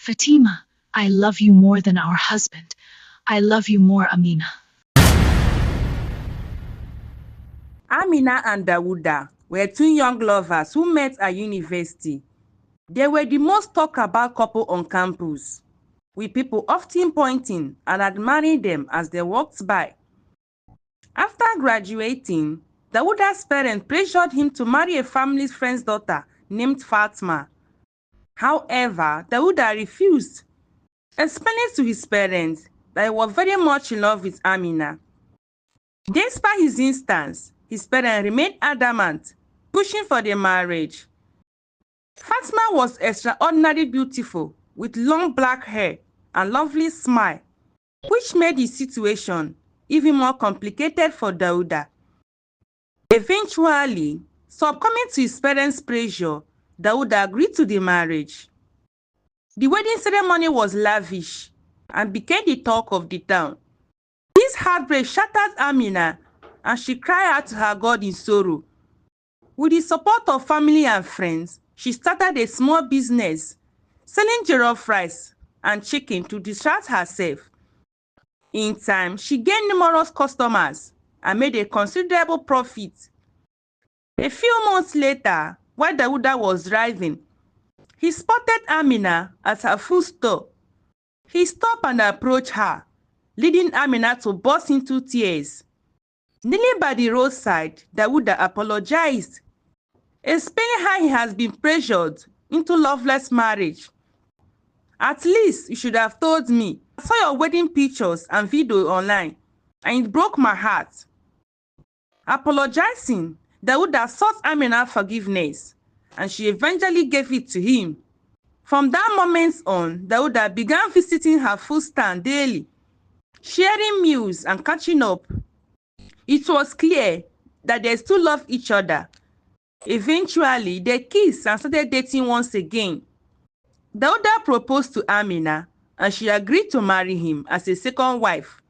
Fatima, I love you more than our husband. I love you more, Amina. Amina and Dawuda were two young lovers who met at university. They were the most talked about couple on campus, with people often pointing and admiring them as they walked by. After graduating, Dawuda's parents pressured him to marry a family friend's daughter named Fatma. However, Dawuda refused, explaining to his parents that he was very much in love with Amina. Despite his instance, his parents remained adamant, pushing for the marriage. Fatma was extraordinarily beautiful, with long black hair and lovely smile, which made the situation even more complicated for Dawuda. Eventually, succumbing to his parents' pressure, Dawuda agreed to the marriage. The wedding ceremony was lavish and became the talk of the town. This heartbreak shattered Amina, and she cried out to her God in sorrow. With the support of family and friends, she started a small business, selling jollof rice and chicken to distract herself. In time, she gained numerous customers and made a considerable profit. A few months later, while Dawuda was driving, he spotted Amina at her food store. He stopped and approached her, leading Amina to burst into tears. Kneeling by the roadside, Dawuda apologized, explaining how he has been pressured into loveless marriage. At least you should have told me. I saw your wedding pictures and video online, and it broke my heart. Apologizing, Dawuda sought Amina's forgiveness, and she eventually gave it to him. From that moment on, Dawuda began visiting her food stand daily, sharing meals and catching up. It was clear that they still loved each other. Eventually, they kissed and started dating once again. Dawuda proposed to Amina, and she agreed to marry him as a second wife.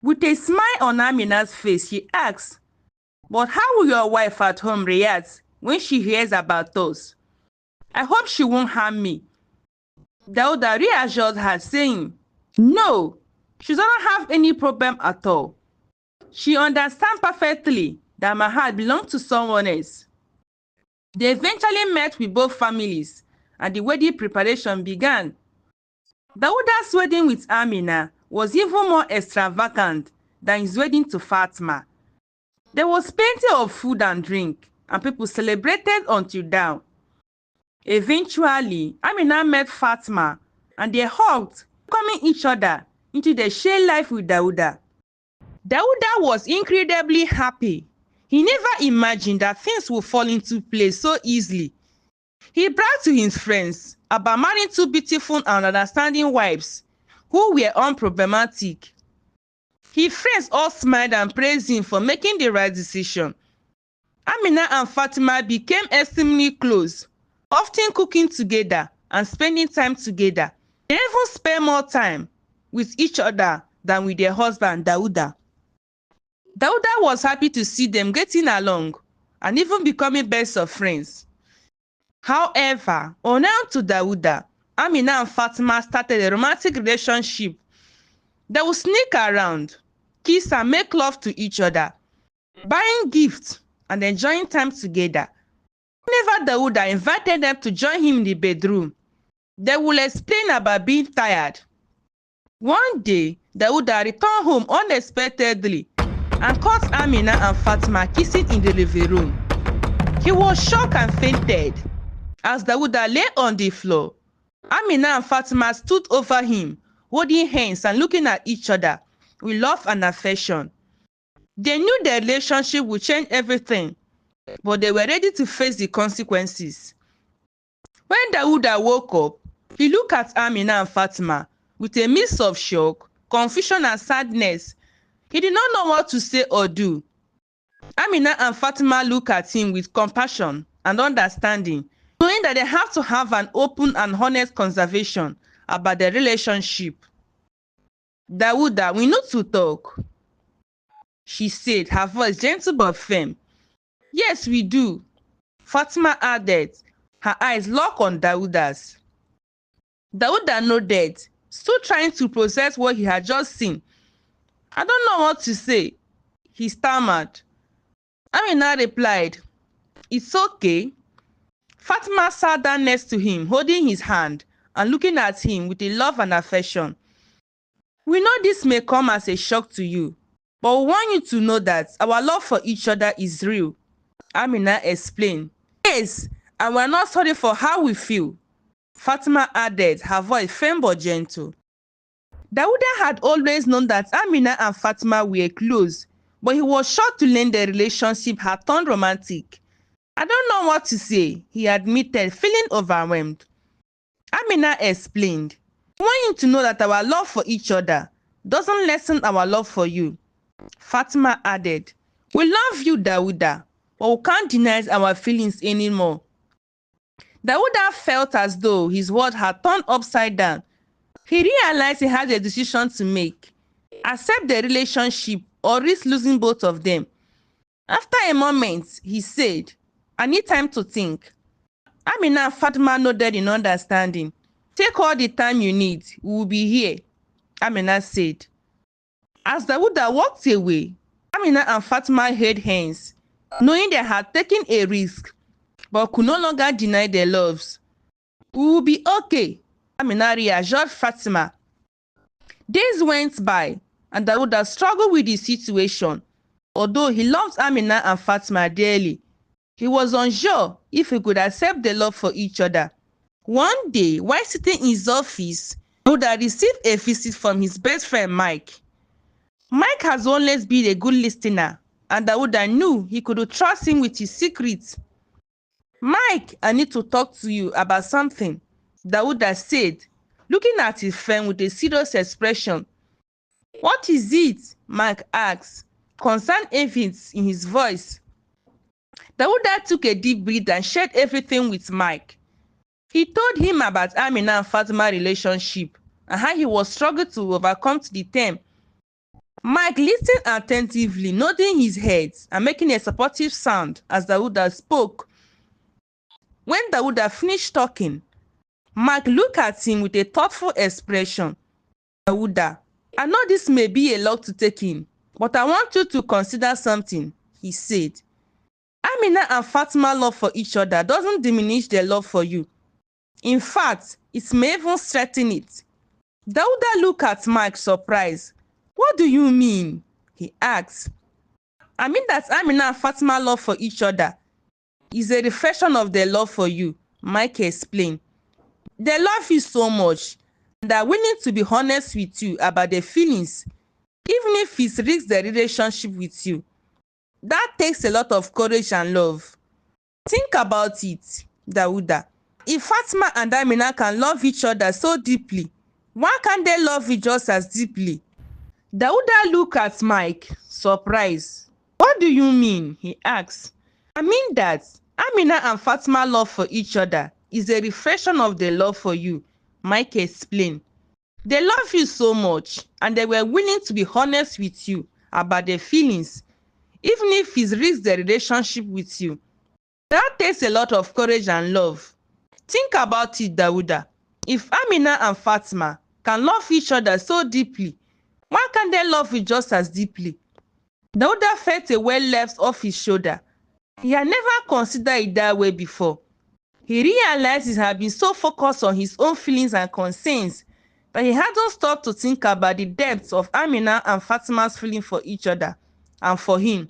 With a smile on Amina's face, she asked, "But how will your wife at home react when she hears about us? I hope she won't harm me." Dawuda reassured her, saying, "No, she doesn't have any problem at all. She understands perfectly that my heart belongs to someone else." They eventually met with both families, and the wedding preparation began. Dawuda's wedding with Amina was even more extravagant than his wedding to Fatma. There was plenty of food and drink, and people celebrated until dawn. Eventually, Amina met Fatma, and they hugged, welcoming each other into their shared life with Dawuda. Dawuda was incredibly happy. He never imagined that things would fall into place so easily. He bragged to his friends about marrying two beautiful and understanding wives who were unproblematic. His friends all smiled and praised him for making the right decision. Amina and Fatima became extremely close, often cooking together and spending time together. They even spent more time with each other than with their husband Dawuda. Dawuda was happy to see them getting along and even becoming best of friends. However, unknown to Dawuda, Amina and Fatima started a romantic relationship. They would sneak around, kiss and make love to each other, buying gifts and enjoying time together. Whenever Dawuda invited them to join him in the bedroom, they would explain about being tired. One day, Dawuda returned home unexpectedly and caught Amina and Fatima kissing in the living room. He was shocked and fainted. As Dawuda lay on the floor, Amina and Fatima stood over him, holding hands and looking at each other with love and affection. They knew their relationship would change everything, but they were ready to face the consequences. When Dawuda woke up, he looked at Amina and Fatima with a mix of shock, confusion and sadness. He did not know what to say or do. Amina and Fatima looked at him with compassion and understanding, knowing that they have to have an open and honest conversation about their relationship. "Dawuda, we need to talk," she said, her voice gentle but firm. "Yes, we do," Fatima added, her eyes locked on Dawuda's. Dawuda nodded, still trying to process what he had just seen. I don't know what to say, he stammered. Amina replied, It's okay. Fatima sat down next to him, holding his hand and looking at him with a love and affection. We know this may come as a shock to you, but we want you to know that our love for each other is real, Amina explained. Yes, and we're not sorry for how we feel, Fatima added, her voice firm but gentle. Dawuda had always known that Amina and Fatima were close, but he was shocked to learn the relationship had turned romantic. I don't know what to say, he admitted, feeling overwhelmed. Amina explained, "We want you to know that our love for each other doesn't lessen our love for you." Fatima added, "We love you, Dawuda, but we can't deny our feelings anymore." Dawuda felt as though his world had turned upside down. He realized he had a decision to make: accept the relationship or risk losing both of them. After a moment, he said, "I need time to think." Amina and Fatima nodded in understanding. "Take all the time you need. We will be here," Amina said. As Dawuda walked away, Amina and Fatima held hands, knowing they had taken a risk, but could no longer deny their loves. "We will be okay," Amina reassured Fatima. Days went by, and Dawuda struggled with the situation. Although he loved Amina and Fatima dearly, he was unsure if he could accept the love for each other. One day, while sitting in his office, Dawuda received a visit from his best friend Mike. Mike has always been a good listener, and Dawuda knew he could trust him with his secrets. "Mike, I need to talk to you about something," Dawuda said, looking at his friend with a serious expression. "What is it?" Mike asked, concern evident in his voice. Dawuda took a deep breath and shared everything with Mike. He told him about Amina and Fatima relationship and how he was struggling to overcome to the term. Mike listened attentively, nodding his head and making a supportive sound as Dawuda spoke. When Dawuda finished talking, Mike looked at him with a thoughtful expression. "Dawuda, I know this may be a lot to take in, but I want you to consider something," he said. "Amina and Fatima's love for each other doesn't diminish their love for you. In fact, it may even strengthen it." Dawuda looked at Mike surprised. "What do you mean?" he asked. "I mean that Amina and Fatima's love for each other is a reflection of their love for you," Mike explained. "They love you so much and are willing to be honest with you about their feelings, even if it risks the relationship with you. That takes a lot of courage and love. Think about it, Dawuda. If Fatima and Amina can love each other so deeply, why can't they love you just as deeply?" Dawuda looked at Mike, surprised. "What do you mean?" he asked. "I mean that Amina and Fatima's love for each other is a reflection of their love for you," Mike explained. "They love you so much and they were willing to be honest with you about their feelings, even if it risks the relationship with you. That takes a lot of courage and love. Think about it, Dawuda. If Amina and Fatima can love each other so deeply, why can't they love you just as deeply?" Dawuda felt a weight left off his shoulder. He had never considered it that way before. He realized he had been so focused on his own feelings and concerns that he hadn't stopped to think about the depths of Amina and Fatima's feeling for each other and for him.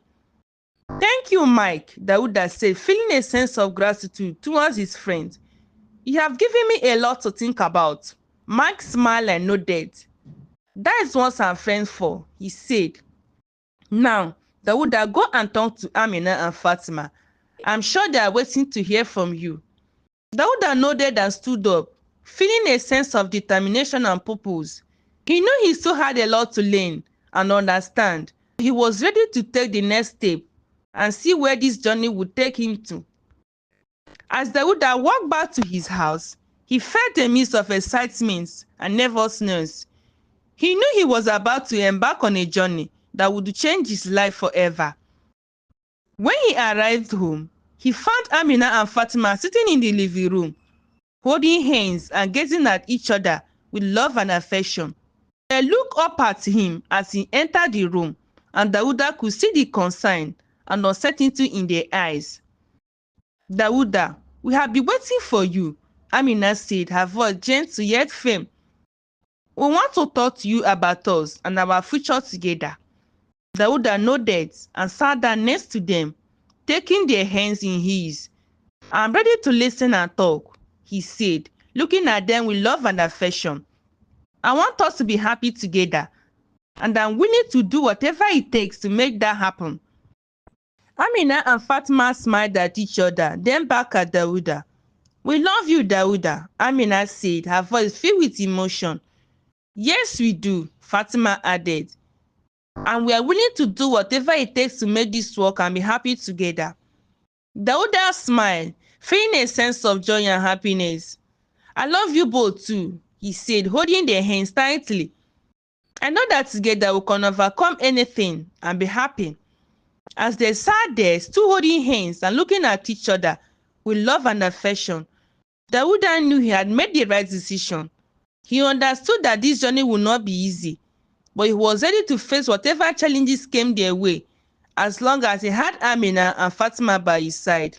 "Thank you, Mike," Dawuda said, feeling a sense of gratitude towards his friend. "You have given me a lot to think about." Mike smiled and nodded. "That is what I'm friends for," he said. "Now, Dawuda, go and talk to Amina and Fatima. I'm sure they are waiting to hear from you." Dawuda nodded and stood up, feeling a sense of determination and purpose. He knew he still had a lot to learn and understand. He was ready to take the next step and see where this journey would take him to. As Dawuda walked back to his house, he felt a mix of excitement and nervousness. He knew he was about to embark on a journey that would change his life forever. When he arrived home, he found Amina and Fatima sitting in the living room. holding hands and gazing at each other with love and affection. They looked up at him as he entered the room, and Dawuda could see the concern and uncertainty in their eyes. Dawuda, we have been waiting for you, Amina said, her voice gentle yet firm. We want to talk to you about us and our future together. Dawuda nodded and sat down next to them, taking their hands in his. I'm ready to listen and talk, he said, looking at them with love and affection. I want us to be happy together, and I'm willing to do whatever it takes to make that happen. Amina and Fatima smiled at each other, then back at Dawuda. We love you, Dawuda, Amina said, her voice filled with emotion. Yes, we do, Fatima added. And we are willing to do whatever it takes to make this work and be happy together. Dawuda smiled, feeling a sense of joy and happiness. I love you both too, he said, holding their hands tightly. I know that together we can overcome anything and be happy. As they sat there, still holding hands and looking at each other with love and affection, Dawuda knew he had made the right decision. He understood that this journey would not be easy, but he was ready to face whatever challenges came their way, as long as he had Amina and Fatima by his side.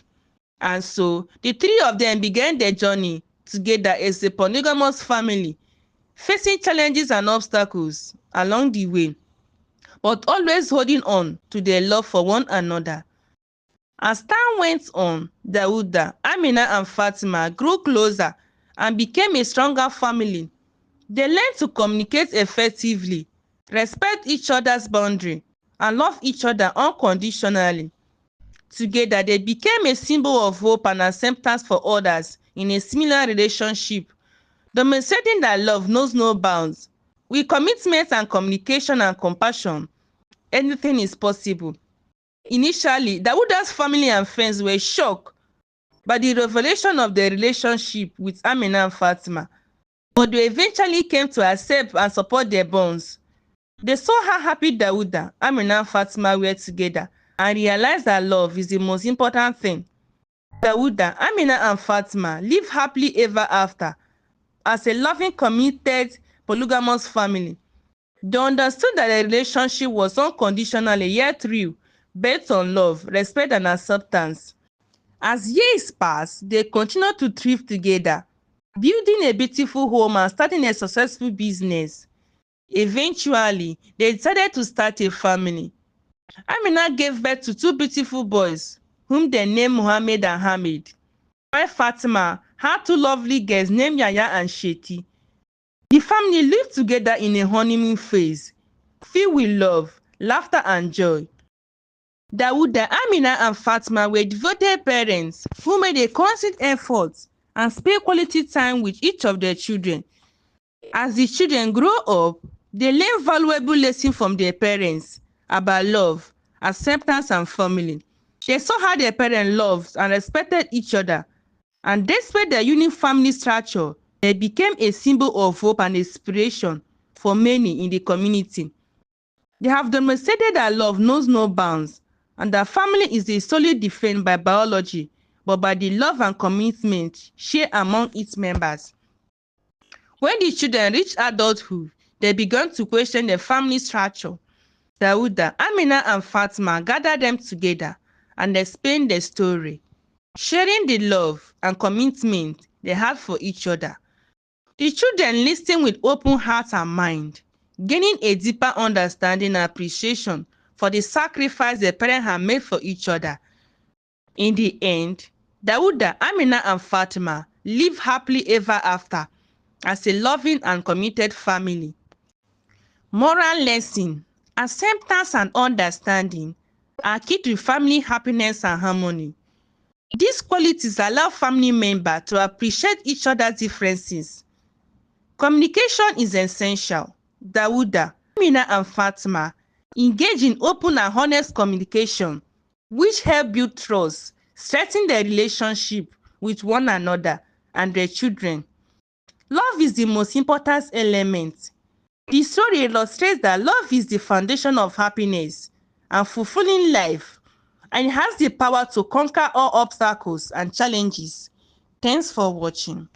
And so, the three of them began their journey together as a polygamous family, facing challenges and obstacles along the way, but always holding on to their love for one another. As time went on, Dawuda, Amina and Fatima grew closer and became a stronger family. They learned to communicate effectively, respect each other's boundaries, and love each other unconditionally. Together, they became a symbol of hope and acceptance for others in a similar relationship, demonstrating that love knows no bounds. With commitment and communication and compassion, anything is possible. Initially, Dawuda's family and friends were shocked by the revelation of their relationship with Amina and Fatima, but they eventually came to accept and support their bonds. They saw how happy Dawuda, Amina and Fatima were together and realized that love is the most important thing. Dawuda, Amina and Fatima lived happily ever after as a loving, committed, polygamous family. They understood that their relationship was unconditional yet real, based on love, respect, and acceptance. As years passed, they continued to thrive together, building a beautiful home and starting a successful business. Eventually, they decided to start a family. Amina gave birth to two beautiful boys, whom they named Muhammad and Hamid, while Fatima had two lovely girls named Yaya and Sheti. The family lived together in a honeymoon phase, filled with love, laughter, and joy. Dawuda, Amina, and Fatima were devoted parents who made a constant effort and spent quality time with each of their children. As the children grow up, they learn valuable lessons from their parents about love, acceptance, and family. They saw how their parents loved and respected each other, and despite their unique family structure, they became a symbol of hope and inspiration for many in the community. They have demonstrated that love knows no bounds, and that family is a solely defined by biology, but by the love and commitment shared among its members. When the children reached adulthood, they began to question their family structure. Dawuda, Amina, and Fatima gathered them together and explained their story, sharing the love and commitment they had for each other. The children listened with open heart and mind, gaining a deeper understanding and appreciation for the sacrifice their parents had made for each other. In the end, Dawuda, Amina, and Fatima lived happily ever after as a loving and committed family. Moral lesson: acceptance and understanding are key to family happiness and harmony. These qualities allow family members to appreciate each other's differences. Communication is essential. Dawuda, Amina, and Fatima engage in open and honest communication, which help build trust, strengthen their relationship with one another and their children. Love is the most important element. The story illustrates that love is the foundation of happiness and fulfilling life, and it has the power to conquer all obstacles and challenges. Thanks for watching.